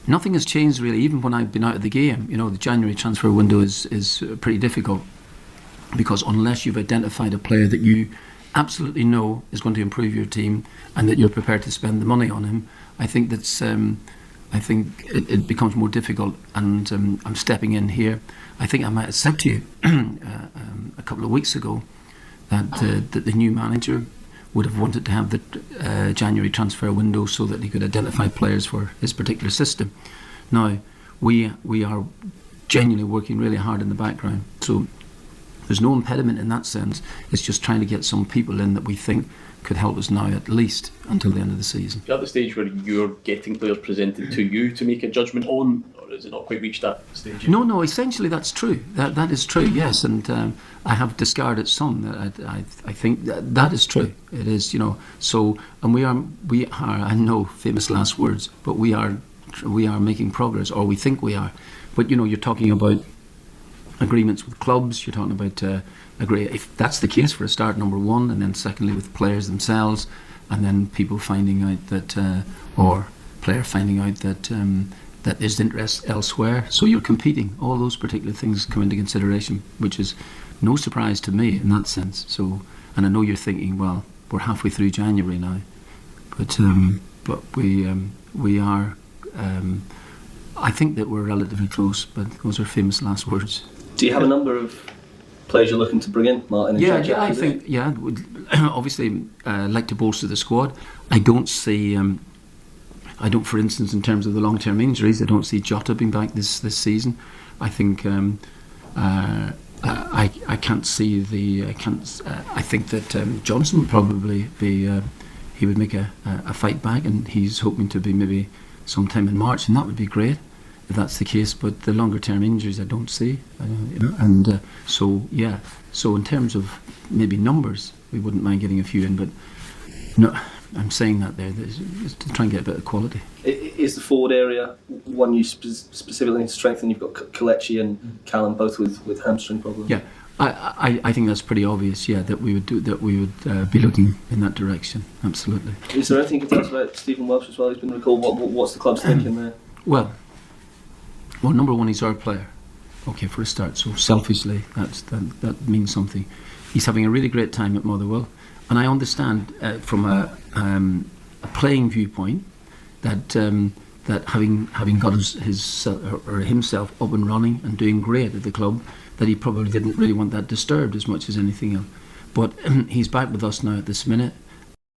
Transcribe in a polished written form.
Nothing has changed really. Even when I've been out of the game, the January transfer window is pretty difficult, because unless you've identified a player that you absolutely know is going to improve your team and that you're prepared to spend the money on him, I think it becomes more difficult. And I'm stepping in here. I think I might have said to you a couple of weeks ago that the new manager would have wanted to have the January transfer window so that he could identify players for his particular system. Now, we are genuinely working really hard in the background, so there's no impediment in that sense. It's just trying to get some people in that we think could help us now at least until the end of the season. You're at the stage where you're getting players presented to you to make a judgment on, or has it not quite reached that stage yet? No, essentially that's true. That is true, yes, and I have discarded some that I think that is true. It is, so, and we are, I know famous last words, but we are making progress, or we think we are. But you're talking about agreements with clubs, you're talking about if that's the case, for a start, number one, and then secondly with players themselves, and then people finding out that or player finding out that that there's interest elsewhere, so you're competing. All those particular things come into consideration, which is no surprise to me in that sense. So, and I know you're thinking, well, we're halfway through January now, but we are I think that we're relatively close, but those are famous last words. Do you have a number of players you're looking to bring in, Martin? I think, would obviously like to bolster the squad. I don't, for instance, in terms of the long-term injuries, I don't see Jota being back this season. I think I can't see I think that Johnson would probably be. He would make a fight back, and he's hoping to be maybe sometime in March, and that would be great if that's the case. But the longer term injuries I don't see, and so in terms of maybe numbers, we wouldn't mind getting a few in, but no, I'm saying that there just to try and get a bit of quality. Is the forward area one you specifically need to strengthen? You've got Kelechi and Callum both with hamstring problems. Yeah, I think that's pretty obvious. Yeah, that we would be looking in that direction. Absolutely. Is there anything you can tell us about Stephen Welsh as well? He's been recalled. What's the club's thinking there? Well, number one, he's our player. Okay, for a start. So selfishly, that means something. He's having a really great time at Motherwell, and I understand from a playing viewpoint that having got himself up and running and doing great at the club, that he probably didn't really want that disturbed as much as anything else. But he's back with us now at this minute.